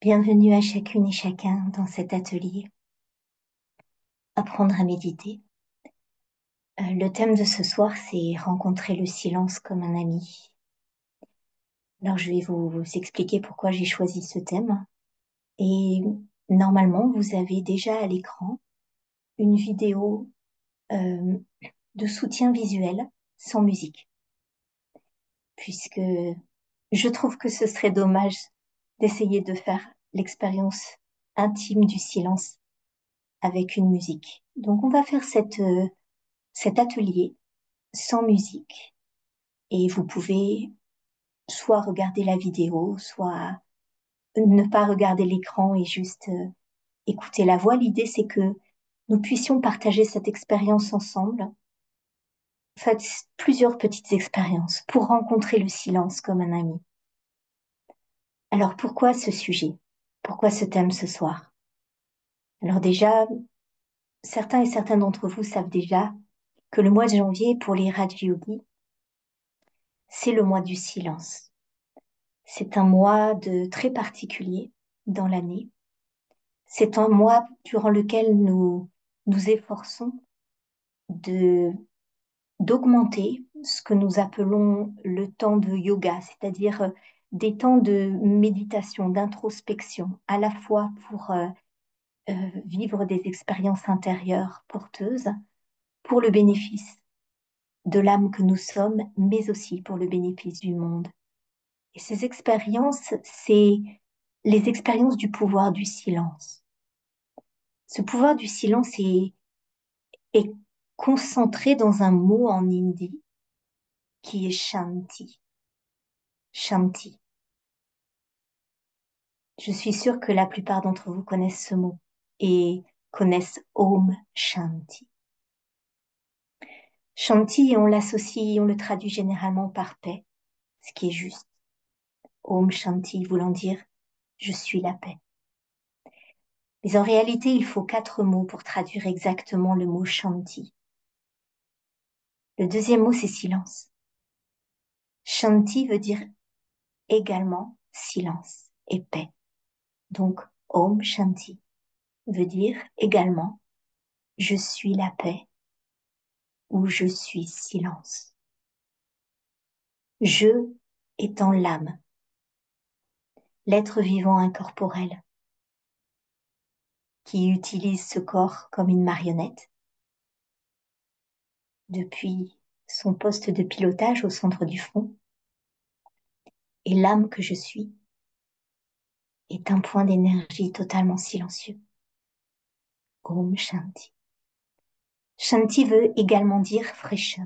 Bienvenue à chacune et chacun dans cet atelier. Apprendre à méditer. Le thème de ce soir, c'est rencontrer le silence comme un ami. Alors, je vais vous expliquer pourquoi j'ai choisi ce thème. Et normalement, vous avez déjà à l'écran une vidéo euh, de soutien visuel sans musique, puisque je trouve que ce serait dommage d'essayer de faire l'expérience intime du silence avec une musique. Donc, on va faire cet atelier sans musique et vous pouvez soit regarder la vidéo, soit ne pas regarder l'écran et juste écouter la voix. L'idée, c'est que nous puissions partager cette expérience ensemble. Faites plusieurs petites expériences pour rencontrer le silence comme un ami. Alors pourquoi ce sujet? Pourquoi ce thème ce soir? Alors déjà, certains et certaines d'entre vous savent déjà que le mois de janvier pour les Raja Yogis, c'est le mois du silence. C'est un mois très particulier dans l'année. C'est un mois durant lequel nous nous efforçons de d'augmenter ce que nous appelons le temps de yoga, c'est-à-dire des temps de méditation, d'introspection, à la fois pour vivre des expériences intérieures porteuses, pour le bénéfice de l'âme que nous sommes, mais aussi pour le bénéfice du monde. Et ces expériences, c'est les expériences du pouvoir du silence. Ce pouvoir du silence est concentré dans un mot en hindi qui est Shanti. Shanti. Je suis sûre que la plupart d'entre vous connaissent ce mot et connaissent Om Shanti. Shanti, on l'associe, on le traduit généralement par paix, ce qui est juste. Om Shanti voulant dire je suis la paix. Mais en réalité, il faut 4 mots pour traduire exactement le mot Shanti. Le deuxième mot, c'est silence. Shanti veut dire également silence et paix. Donc, Om Shanti veut dire également je suis la paix ou je suis silence. Je étant l'âme, l'être vivant incorporel qui utilise ce corps comme une marionnette depuis son poste de pilotage au centre du front. Et l'âme que je suis est un point d'énergie totalement silencieux. Om Shanti. Shanti veut également dire fraîcheur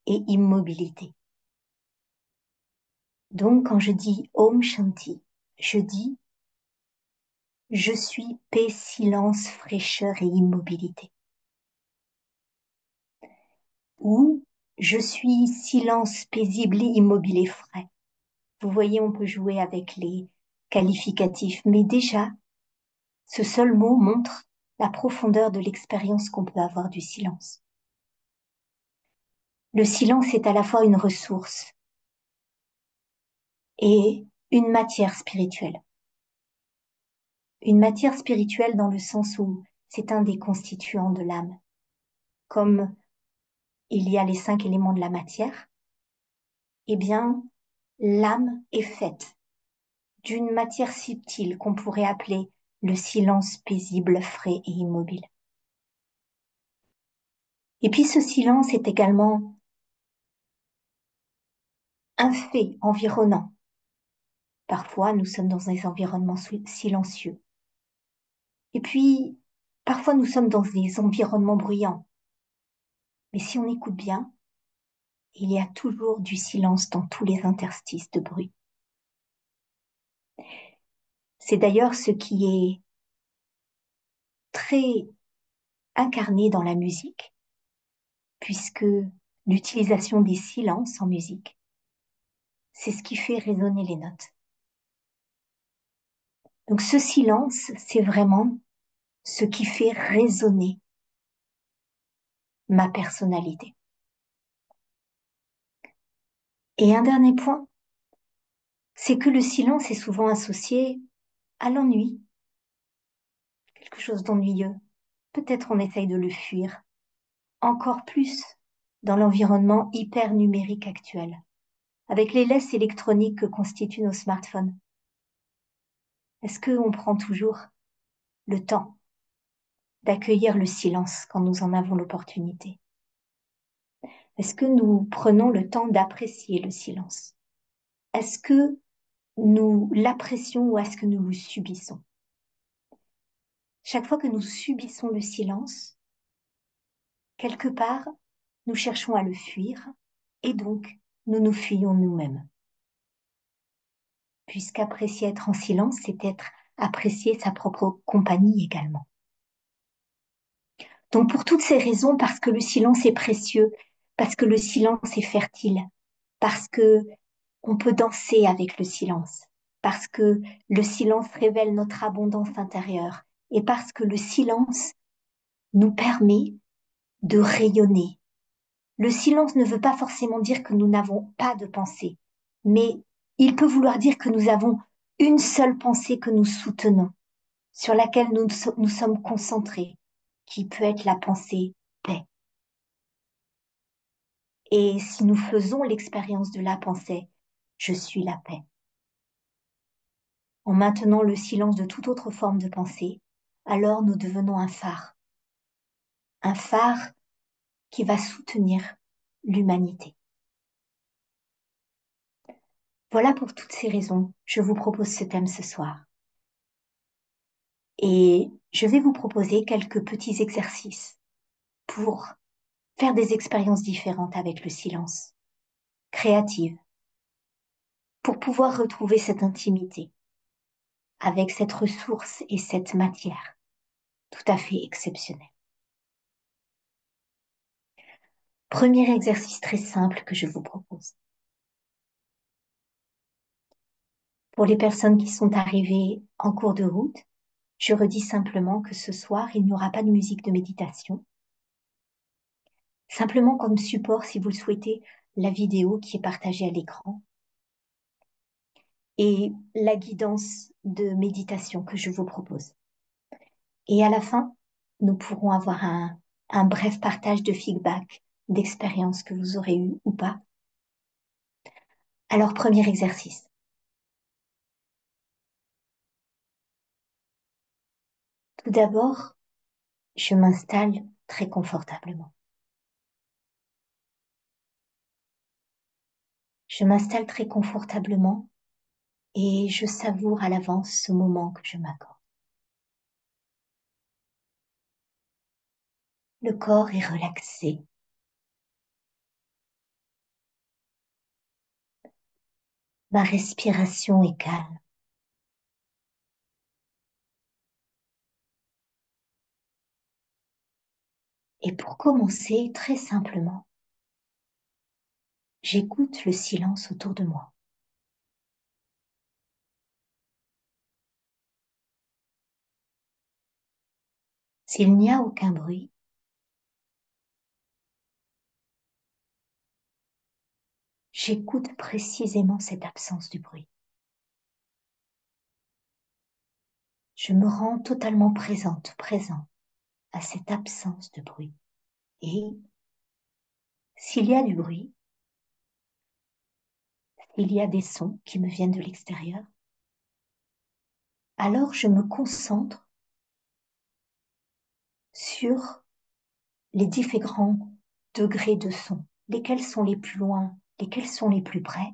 et immobilité. Donc, quand je dis Om Shanti, je dis je suis paix, silence, fraîcheur et immobilité. Ou je suis silence, paisible et immobile et frais. Vous voyez, on peut jouer avec les qualificatifs, mais déjà, ce seul mot montre la profondeur de l'expérience qu'on peut avoir du silence. Le silence est à la fois une ressource et une matière spirituelle. Une matière spirituelle dans le sens où c'est un des constituants de l'âme. Comme il y a les 5 éléments de la matière, eh bien, l'âme est faite d'une matière subtile qu'on pourrait appeler le silence paisible, frais et immobile. Et puis ce silence est également un fait environnant. Parfois, nous sommes dans des environnements silencieux. Et puis, parfois, nous sommes dans des environnements bruyants. Mais si on écoute bien, il y a toujours du silence dans tous les interstices de bruit. C'est d'ailleurs ce qui est très incarné dans la musique, puisque l'utilisation des silences en musique, c'est ce qui fait résonner les notes. Donc ce silence, c'est vraiment ce qui fait résonner ma personnalité. Et un dernier point, c'est que le silence est souvent associé à l'ennui, quelque chose d'ennuyeux. Peut-être on essaye de le fuir, encore plus dans l'environnement hyper numérique actuel, avec les laisses électroniques que constituent nos smartphones. Est-ce qu'on prend toujours le temps d'accueillir le silence quand nous en avons l'opportunité? Est-ce que nous prenons le temps d'apprécier le silence? Est-ce que nous l'apprécions ou est-ce que nous le subissons? Chaque fois que nous subissons le silence, quelque part, nous cherchons à le fuir et donc nous nous fuyons nous-mêmes. Puisqu'apprécier être en silence, c'est être apprécier sa propre compagnie également. Donc pour toutes ces raisons, parce que le silence est précieux, parce que le silence est fertile, parce que on peut danser avec le silence, parce que le silence révèle notre abondance intérieure et parce que le silence nous permet de rayonner. Le silence ne veut pas forcément dire que nous n'avons pas de pensée, mais il peut vouloir dire que nous avons une seule pensée que nous soutenons, sur laquelle nous sommes concentrés, qui peut être la pensée paix. Et si nous faisons l'expérience de la pensée, je suis la paix, en maintenant le silence de toute autre forme de pensée, alors nous devenons un phare qui va soutenir l'humanité. Voilà pour toutes ces raisons, je vous propose ce thème ce soir. Et je vais vous proposer quelques petits exercices pour faire des expériences différentes avec le silence, créatives, pour pouvoir retrouver cette intimité avec cette ressource et cette matière tout à fait exceptionnelle. Premier exercice très simple que je vous propose. Pour les personnes qui sont arrivées en cours de route, je redis simplement que ce soir, il n'y aura pas de musique de méditation. Simplement comme support, si vous le souhaitez, la vidéo qui est partagée à l'écran et la guidance de méditation que je vous propose. Et à la fin, nous pourrons avoir un bref partage de feedback, d'expériences que vous aurez eues ou pas. Alors, premier exercice. Tout d'abord, je m'installe très confortablement. Je m'installe très confortablement et je savoure à l'avance ce moment que je m'accorde. Le corps est relaxé. Ma respiration est calme. Et pour commencer, très simplement, j'écoute le silence autour de moi. S'il n'y a aucun bruit, j'écoute précisément cette absence du bruit. Je me rends totalement présent à cette absence de bruit. Et s'il y a du bruit, s'il y a des sons qui me viennent de l'extérieur, alors je me concentre sur les différents degrés de son, lesquels sont les plus loin, lesquels sont les plus près.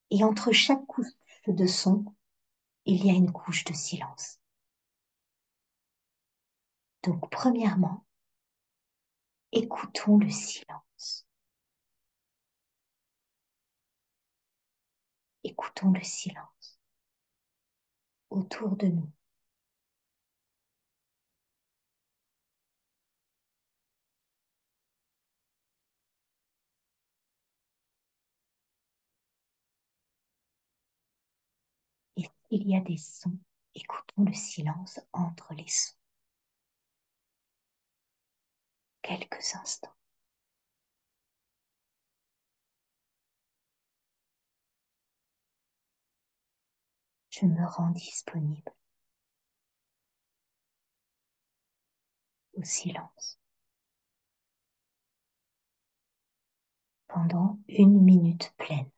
Et entre chaque couche de son, il y a une couche de silence. Donc, premièrement, écoutons le silence. Écoutons le silence autour de nous. Et s'il y a des sons, écoutons le silence entre les sons. Quelques instants. Je me rends disponible. au silence pendant 1 minute pleine.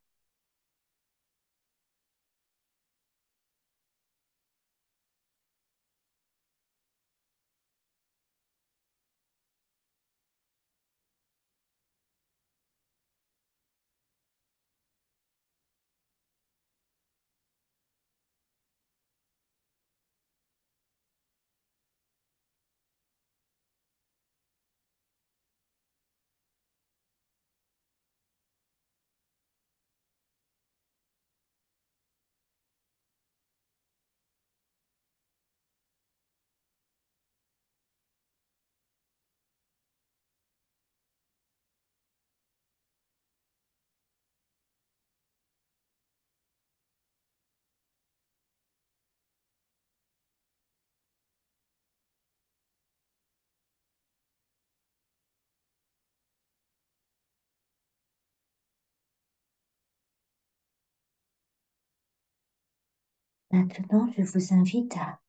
Maintenant, je vous invite à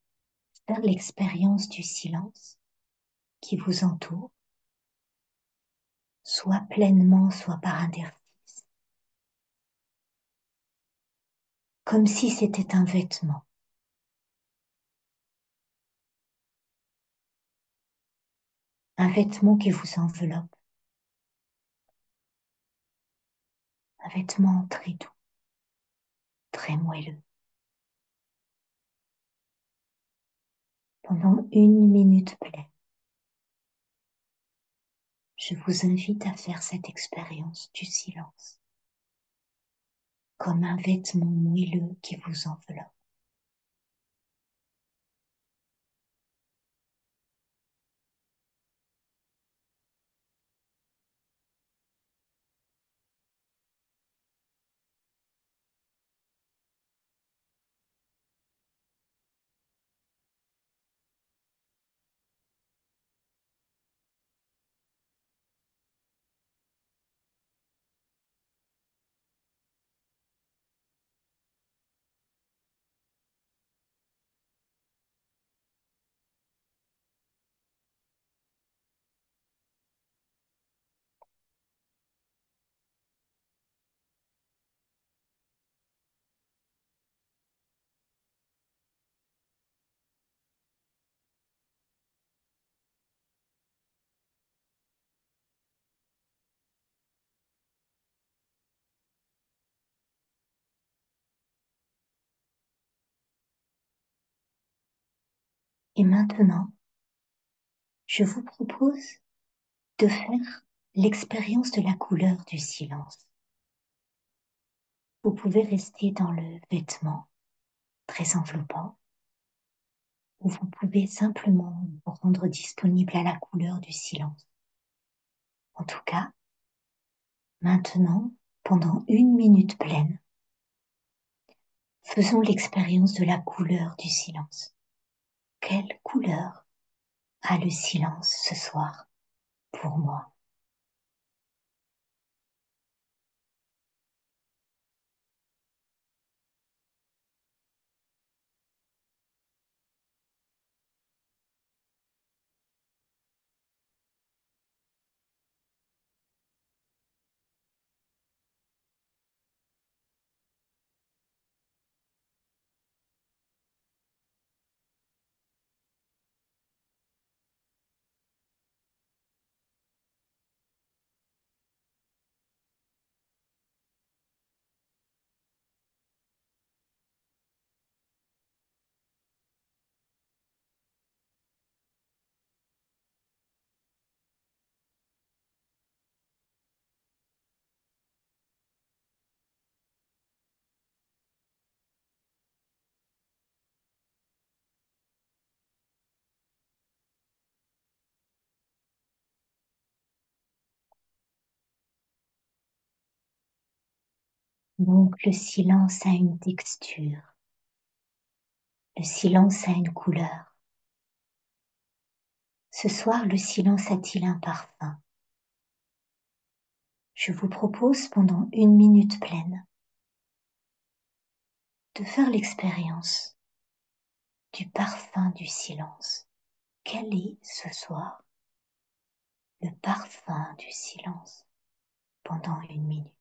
faire l'expérience du silence qui vous entoure, soit pleinement, soit par interstice, comme si c'était un vêtement qui vous enveloppe, un vêtement très doux, très moelleux. Pendant 1 minute pleine, je vous invite à faire cette expérience du silence, comme un vêtement moelleux qui vous enveloppe. Et maintenant, je vous propose de faire l'expérience de la couleur du silence. Vous pouvez rester dans le vêtement très enveloppant, ou vous pouvez simplement vous rendre disponible à la couleur du silence. En tout cas, maintenant, pendant 1 minute pleine, faisons l'expérience de la couleur du silence. Quelle couleur a le silence ce soir pour moi? Donc le silence a une texture, le silence a une couleur. Ce soir, le silence a-t-il un parfum? Je vous propose pendant 1 minute pleine de faire l'expérience du parfum du silence. quel est ce soir le parfum du silence pendant 1 minute.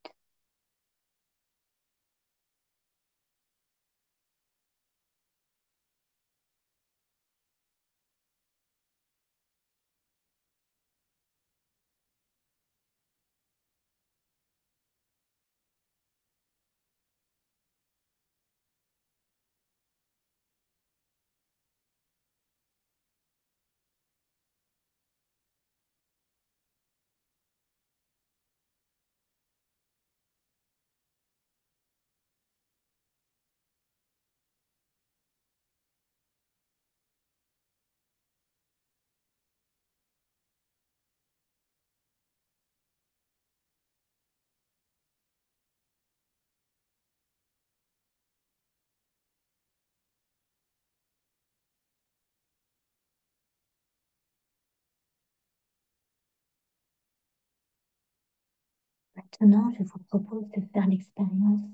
Maintenant, je vous propose de faire l'expérience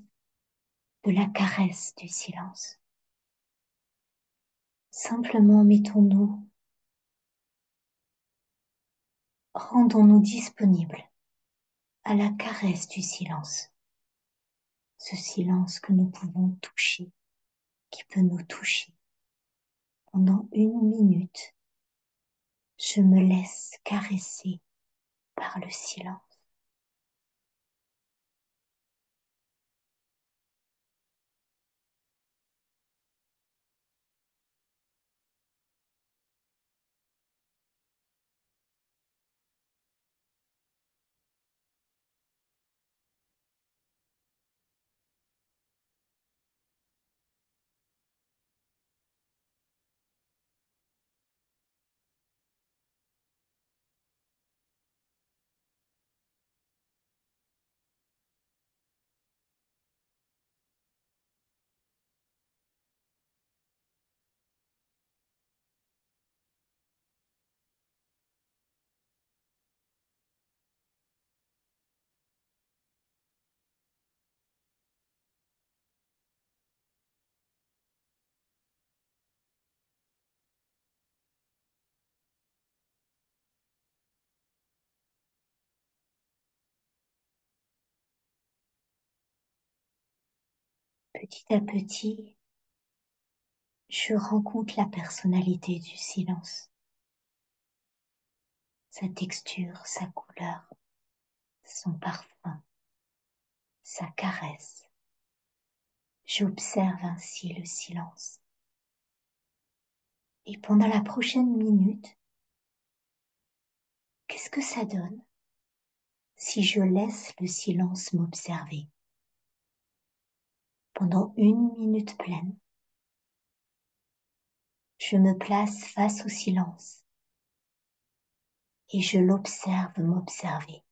de la caresse du silence. Simplement rendons-nous disponibles à la caresse du silence. Ce silence que nous pouvons toucher, qui peut nous toucher. Pendant 1 minute, je me laisse caresser par le silence. Petit à petit, je rencontre la personnalité du silence, sa texture, sa couleur, son parfum, sa caresse. J'observe ainsi le silence. Et pendant la prochaine minute, qu'est-ce que ça donne si je laisse le silence m'observer? Pendant 1 minute pleine, je me place face au silence et je l'observe m'observer.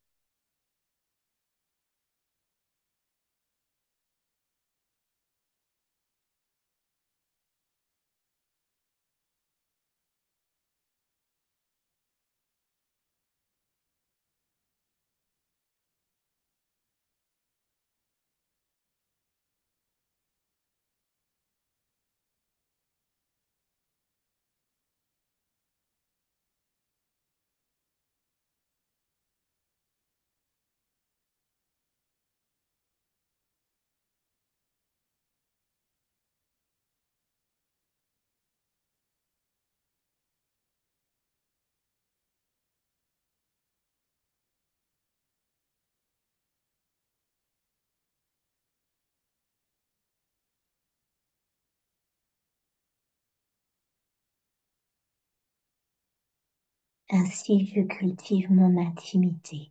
Ainsi, je cultive mon intimité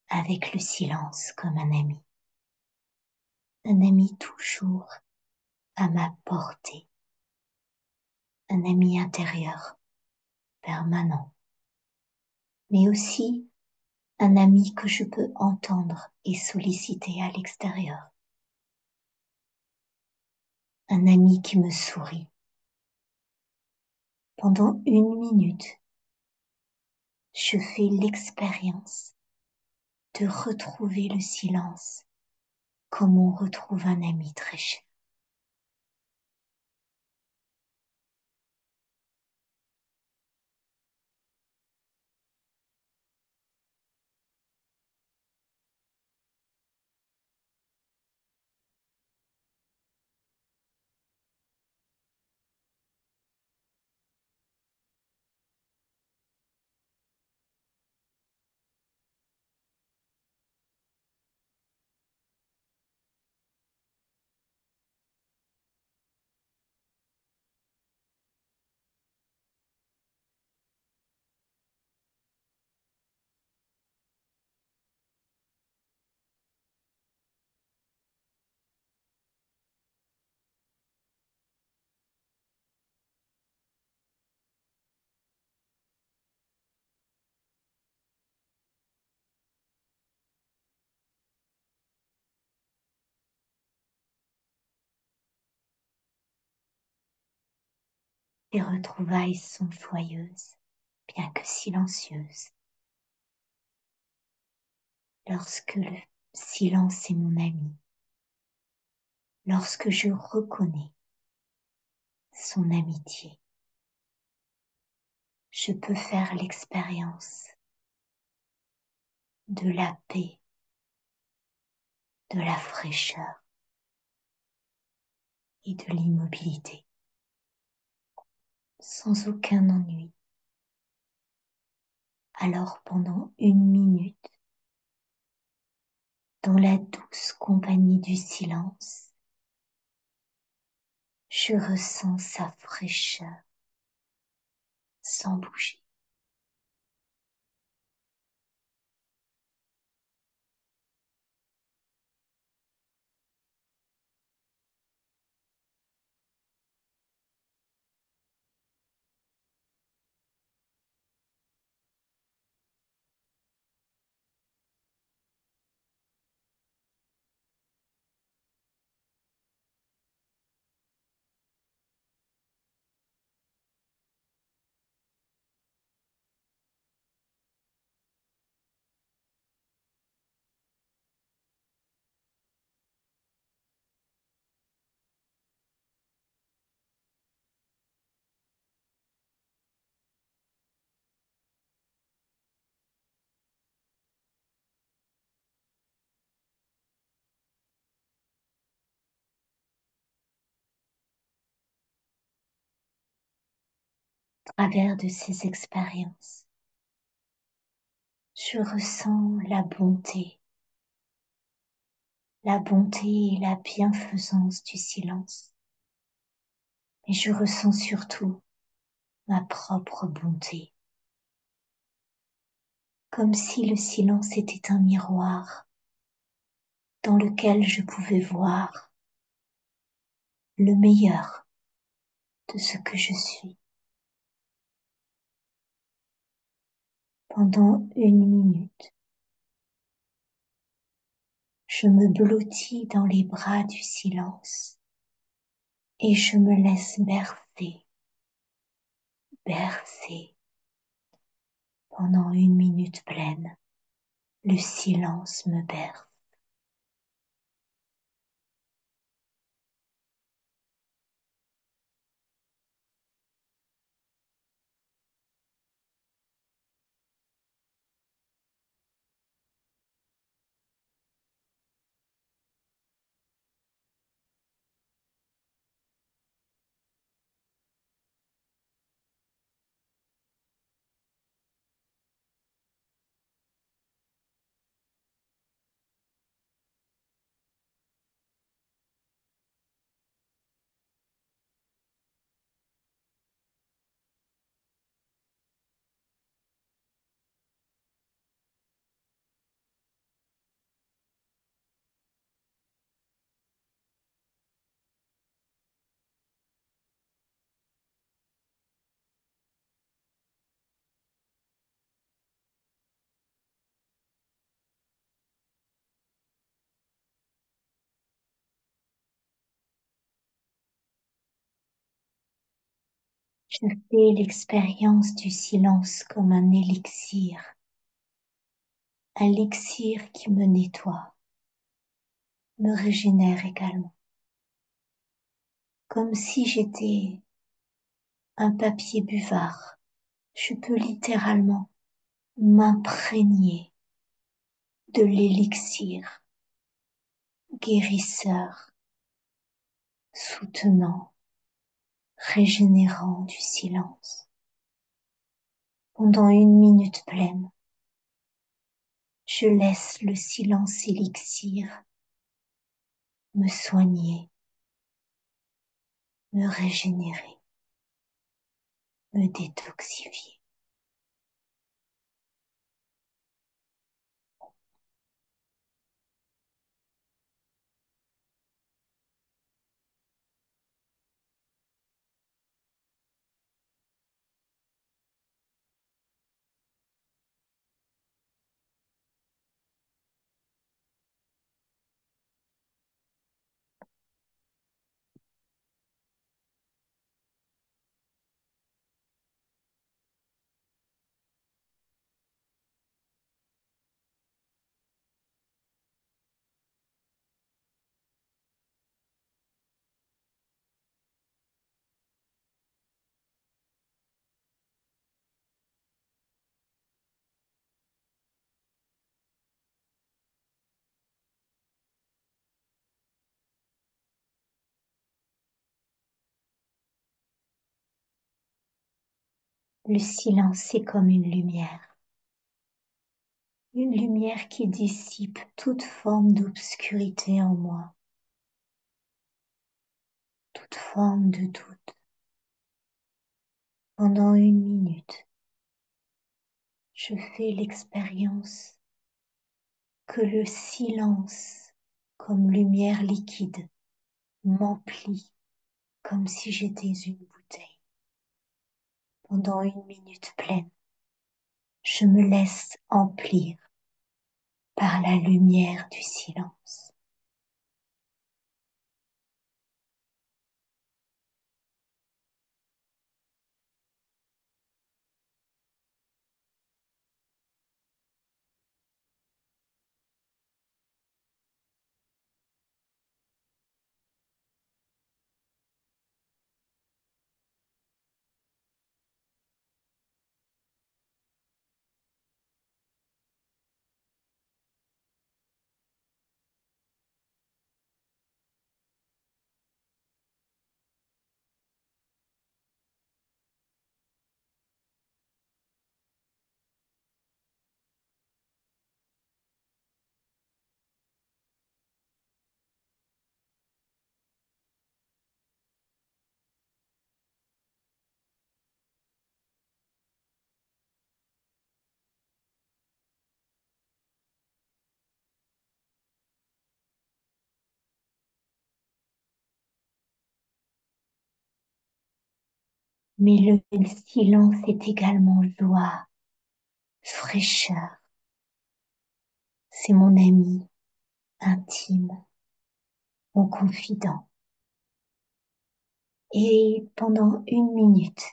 avec le silence comme un ami toujours à ma portée, un ami intérieur permanent, mais aussi un ami que je peux entendre et solliciter à l'extérieur, un ami qui me sourit. Pendant 1 minute, je fais l'expérience de retrouver le silence comme on retrouve un ami très cher. Les retrouvailles sont joyeuses, bien que silencieuses. Lorsque le silence est mon ami, lorsque je reconnais son amitié, je peux faire l'expérience de la paix, de la fraîcheur et de l'immobilité, sans aucun ennui. Alors pendant 1 minute, dans la douce compagnie du silence, je ressens sa fraîcheur sans bouger. À travers de ces expériences, je ressens la bonté et la bienfaisance du silence. Et je ressens surtout ma propre bonté, comme si le silence était un miroir dans lequel je pouvais voir le meilleur de ce que je suis. Pendant 1 minute, je me blottis dans les bras du silence et je me laisse bercer pendant 1 minute pleine. Le silence me berce. Je fais l'expérience du silence comme un élixir qui me nettoie, me régénère également, comme si j'étais un papier buvard. Je peux littéralement m'imprégner de l'élixir guérisseur, soutenant, régénérant du silence. Pendant 1 minute pleine, je laisse le silence élixir me soigner, me régénérer, me détoxifier. Le silence est comme une lumière qui dissipe toute forme d'obscurité en moi, toute forme de doute. Pendant 1 minute, je fais l'expérience que le silence, comme lumière liquide, m'emplit comme si j'étais une bouteille. Pendant 1 minute pleine, je me laisse emplir par la lumière du silence. Mais le silence est également joie, fraîcheur. C'est mon ami intime, mon confident. Et pendant 1 minute,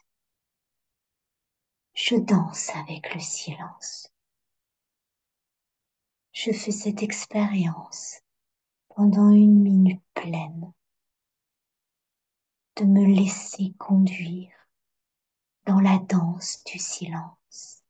je danse avec le silence. Je fais cette expérience pendant 1 minute pleine de me laisser conduire dans la danse du silence.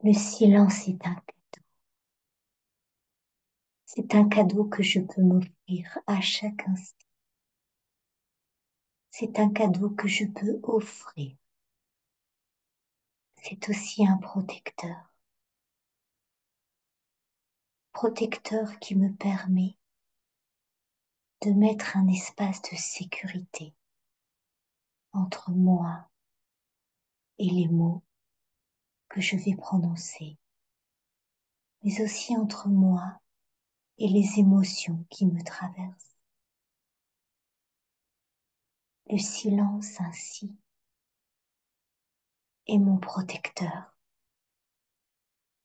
Le silence est un cadeau. C'est un cadeau que je peux m'offrir à chaque instant. C'est un cadeau que je peux offrir. C'est aussi un protecteur qui me permet de mettre un espace de sécurité entre moi et les mots que je vais prononcer, mais aussi entre moi et les émotions qui me traversent. Le silence ainsi est mon protecteur.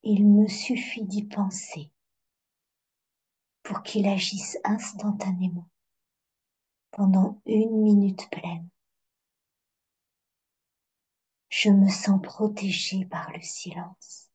Il me suffit d'y penser pour qu'il agisse instantanément pendant 1 minute pleine. Je me sens protégée par le silence.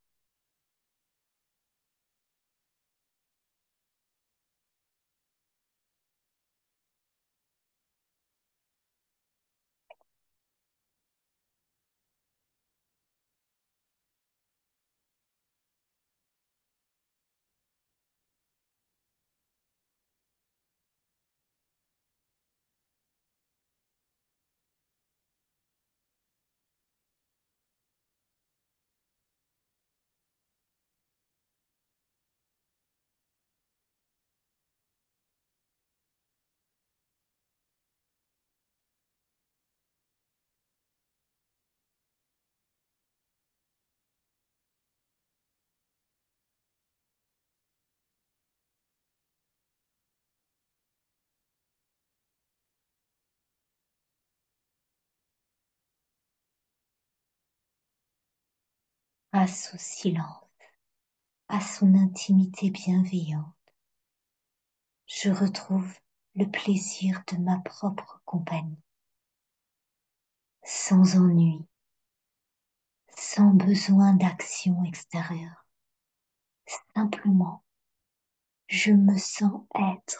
grâce au silence, à son intimité bienveillante, je retrouve le plaisir de ma propre compagnie, sans ennui, sans besoin d'action extérieure. Simplement, je me sens être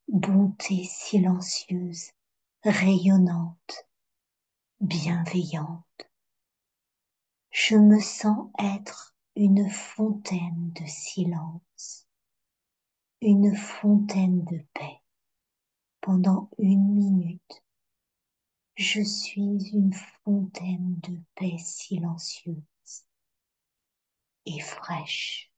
bonté silencieuse, rayonnante, bienveillante. Je me sens être une fontaine de silence, une fontaine de paix. Pendant 1 minute, je suis une fontaine de paix silencieuse et fraîche.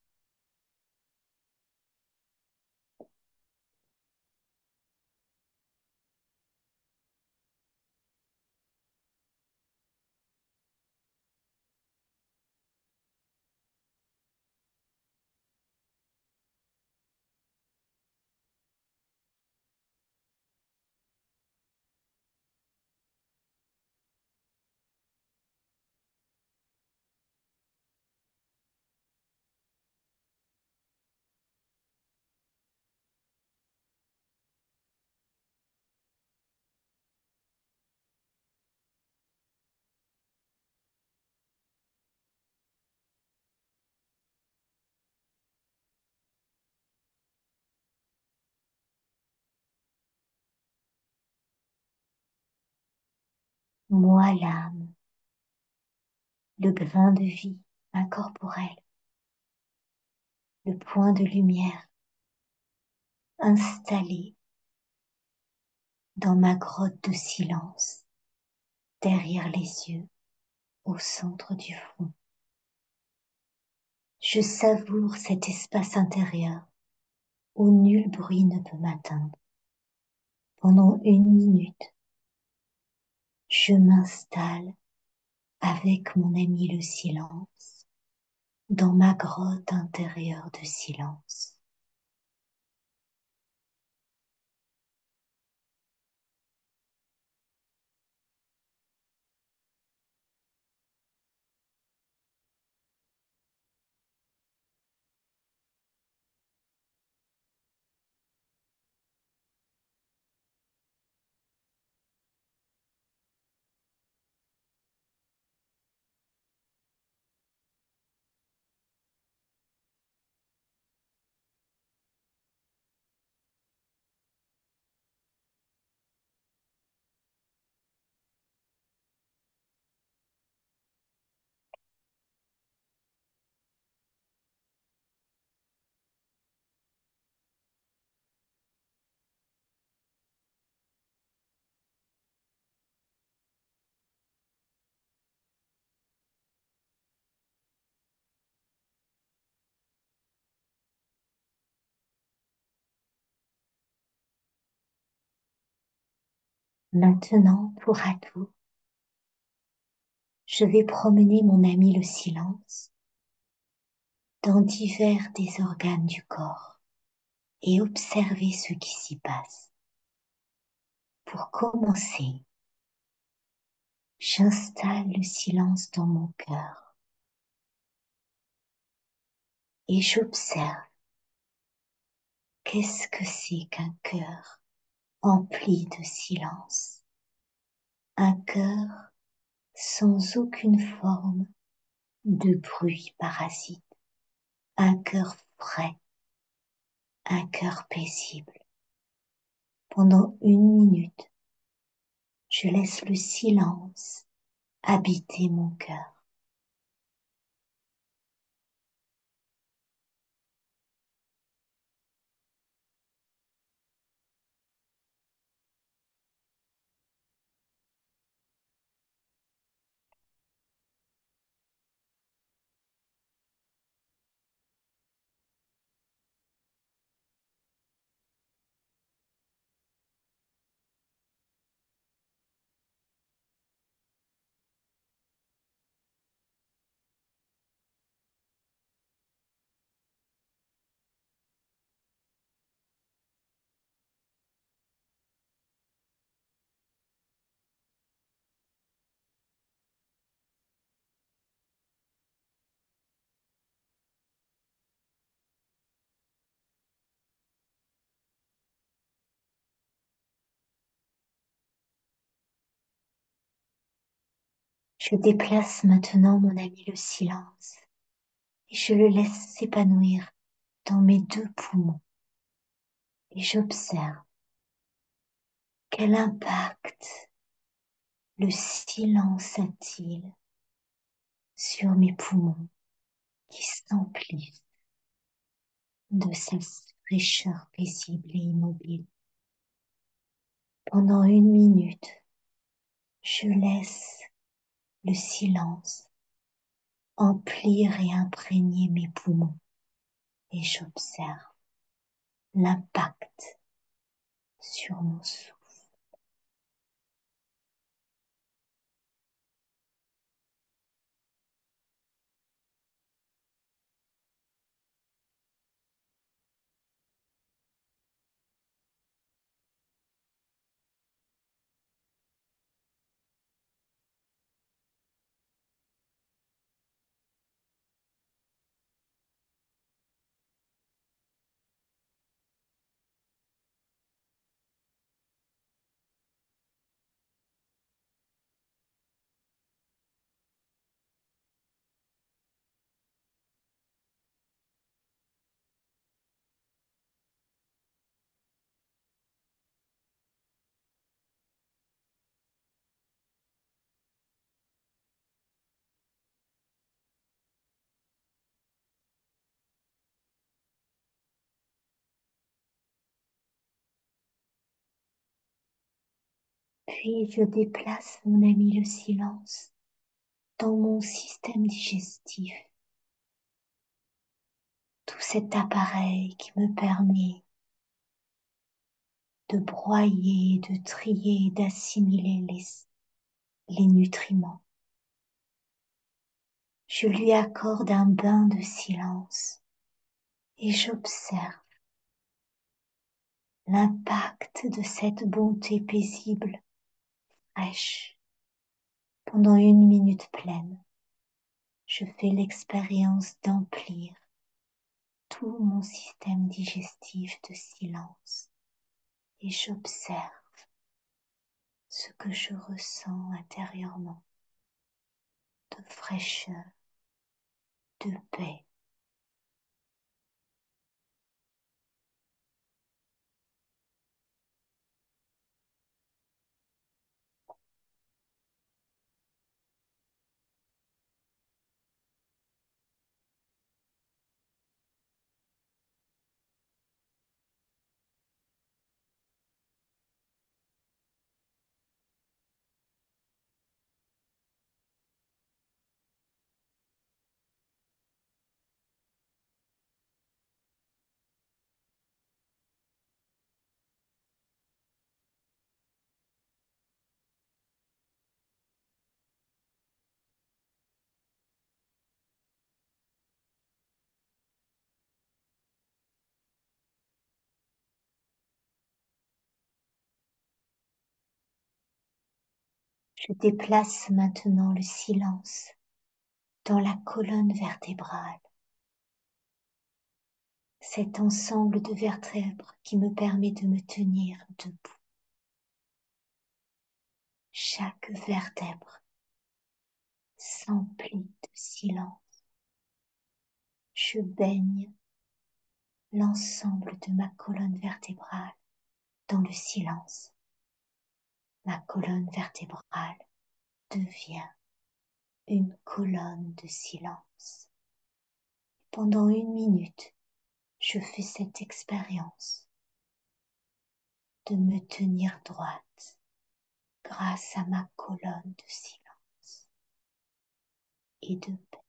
Moi l'âme, le grain de vie incorporel, le point de lumière installé dans ma grotte de silence, derrière les yeux, au centre du front. Je savoure cet espace intérieur où nul bruit ne peut m'atteindre. Pendant 1 minute, je m'installe avec mon ami le silence dans ma grotte intérieure de silence. Maintenant, tour à tour, je vais promener mon ami le silence dans divers des organes du corps et observer ce qui s'y passe. Pour commencer, j'installe le silence dans mon cœur et j'observe qu'est-ce que c'est qu'un cœur empli de silence. Un cœur sans aucune forme de bruit parasite. Un cœur frais, un cœur paisible. Pendant 1 minute, je laisse le silence habiter mon cœur. Je déplace maintenant mon ami le silence et je le laisse s'épanouir dans mes deux poumons et j'observe quel impact le silence a-t-il sur mes poumons qui s'emplissent de sa fraîcheur paisible et immobile. Pendant 1 minute, je laisse le silence emplir et imprégner mes poumons et j'observe l'impact sur mon souffle. Puis je déplace mon ami le silence dans mon système digestif, tout cet appareil qui me permet de broyer, de trier, d'assimiler les nutriments. Je lui accorde un bain de silence et j'observe l'impact de cette bonté paisible, fraîche. Pendant 1 minute pleine, je fais l'expérience d'emplir tout mon système digestif de silence et j'observe ce que je ressens intérieurement de fraîcheur, de paix. Je déplace maintenant le silence dans la colonne vertébrale, cet ensemble de vertèbres qui me permet de me tenir debout. Chaque vertèbre s'emplit de silence. Je baigne l'ensemble de ma colonne vertébrale dans le silence. Ma colonne vertébrale devient une colonne de silence. Pendant 1 minute, je fais cette expérience de me tenir droite grâce à ma colonne de silence et de paix.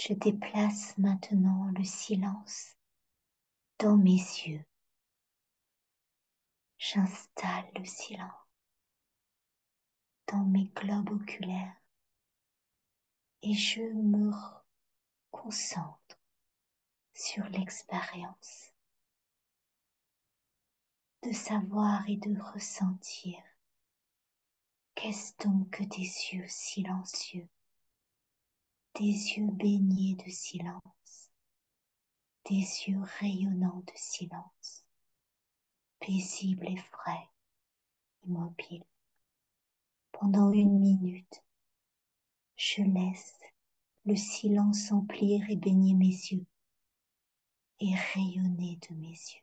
Je déplace maintenant le silence dans mes yeux. J'installe le silence dans mes globes oculaires et je me concentre sur l'expérience de savoir et de ressentir. Qu'est-ce donc que des yeux silencieux, des yeux baignés de silence, des yeux rayonnants de silence, paisibles et frais, immobiles. Pendant 1 minute, je laisse le silence emplir et baigner mes yeux et rayonner de mes yeux.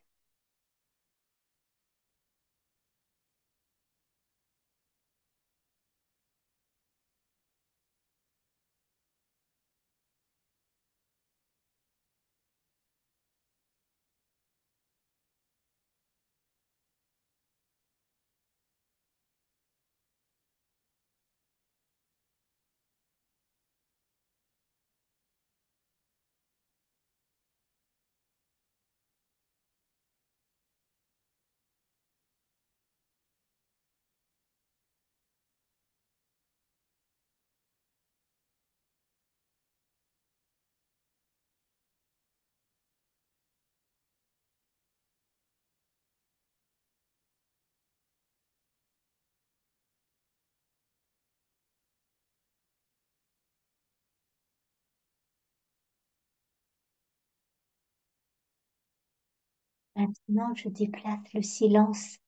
Maintenant, je déplace le silence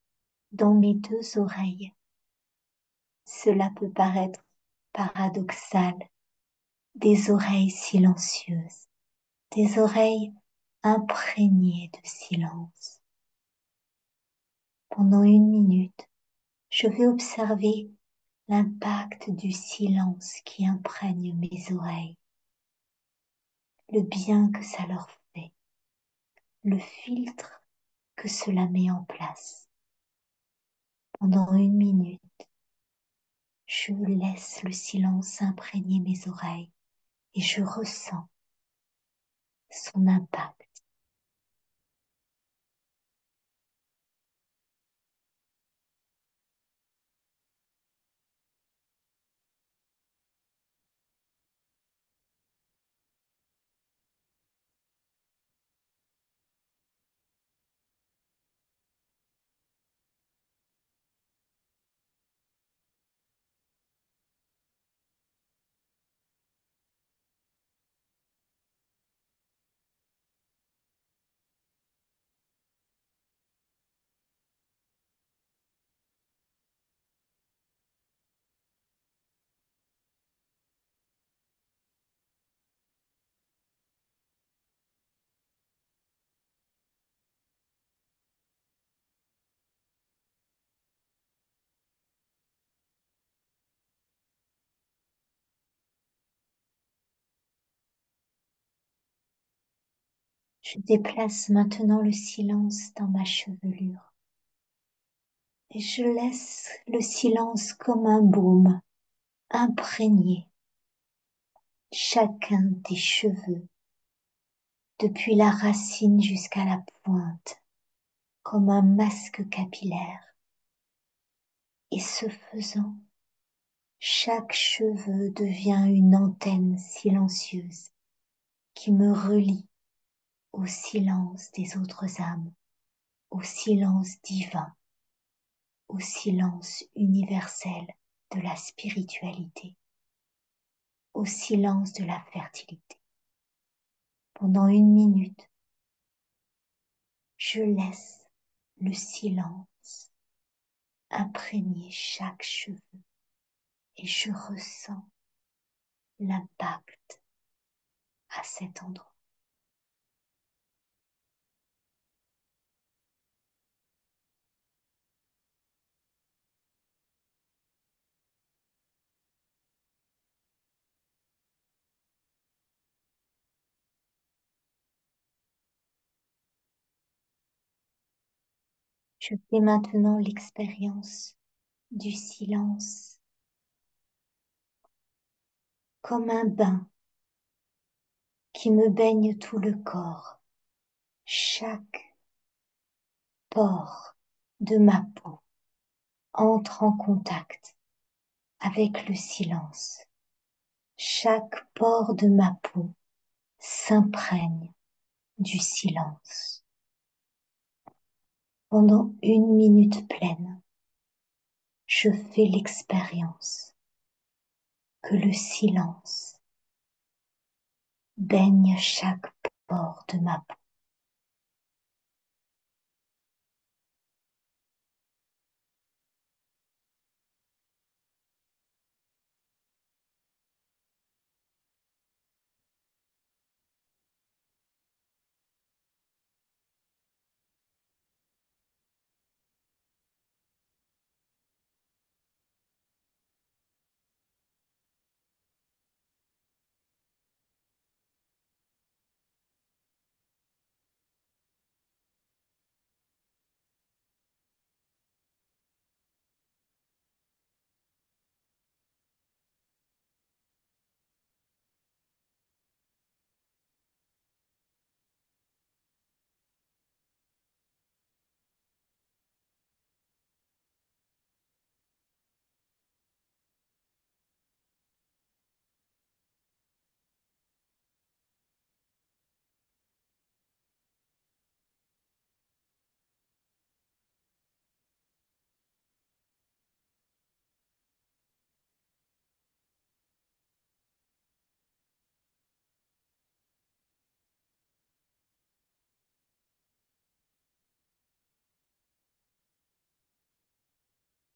dans mes 2 oreilles. Cela peut paraître paradoxal, des oreilles silencieuses, des oreilles imprégnées de silence. Pendant 1 minute, je vais observer l'impact du silence qui imprègne mes oreilles, le bien que ça leur fait, le filtre que cela met en place. Pendant 1 minute, je laisse le silence imprégner mes oreilles et je ressens son impact. Je déplace maintenant le silence dans ma chevelure et je laisse le silence comme un baume imprégner chacun des cheveux, depuis la racine jusqu'à la pointe, comme un masque capillaire. Et ce faisant, chaque cheveu devient une antenne silencieuse qui me relie au silence des autres âmes, au silence divin, au silence universel de la spiritualité, au silence de la fertilité. Pendant 1 minute, je laisse le silence imprégner chaque cheveu et je ressens l'impact à cet endroit. Je fais maintenant l'expérience du silence comme un bain qui me baigne tout le corps. Chaque pore de ma peau entre en contact avec le silence. Chaque pore de ma peau s'imprègne du silence. Pendant 1 minute pleine, je fais l'expérience que le silence baigne chaque pore de ma peau.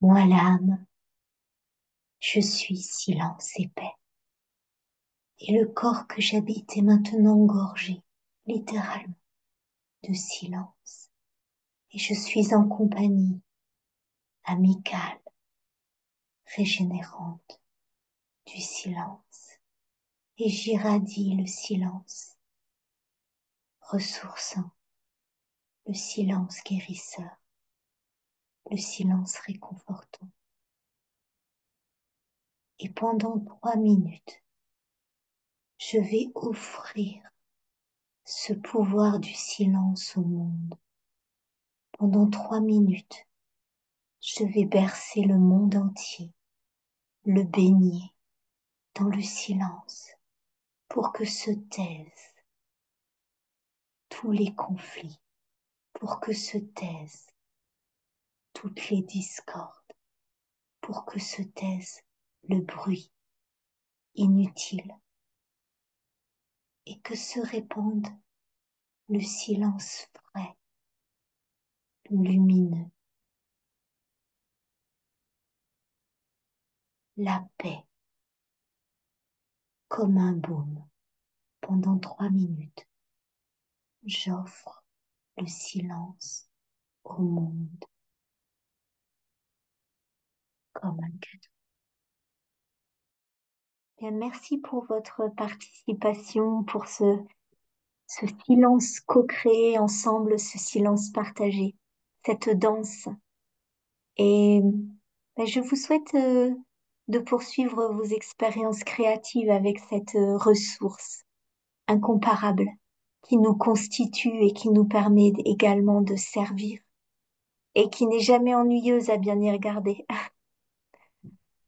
Moi, l'âme, je suis silence épais. Et le corps que j'habite est maintenant gorgé, littéralement, de silence. Et je suis en compagnie amicale, régénérante du silence. Et j'irradie le silence, ressourçant, le silence guérisseur, le silence réconfortant. Et pendant 3 minutes, je vais offrir ce pouvoir du silence au monde. Pendant 3 minutes, je vais bercer le monde entier, le baigner dans le silence pour que se taisent tous les conflits, pour que se taisent toutes les discordes, pour que se taise le bruit inutile et que se répande le silence frais, lumineux, la paix comme un baume. Pendant 3 minutes, j'offre le silence au monde comme un cadeau. Bien, merci pour votre participation, pour ce silence co-créé ensemble, ce silence partagé, cette danse. Et ben, je vous souhaite de poursuivre vos expériences créatives avec cette ressource incomparable qui nous constitue et qui nous permet également de servir et qui n'est jamais ennuyeuse à bien y regarder.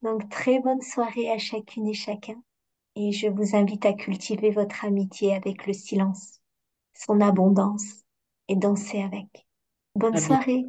Donc, très bonne soirée à chacune et chacun. Et je vous invite à cultiver votre amitié avec le silence, son abondance, et danser avec. Bonne À bien- soirée.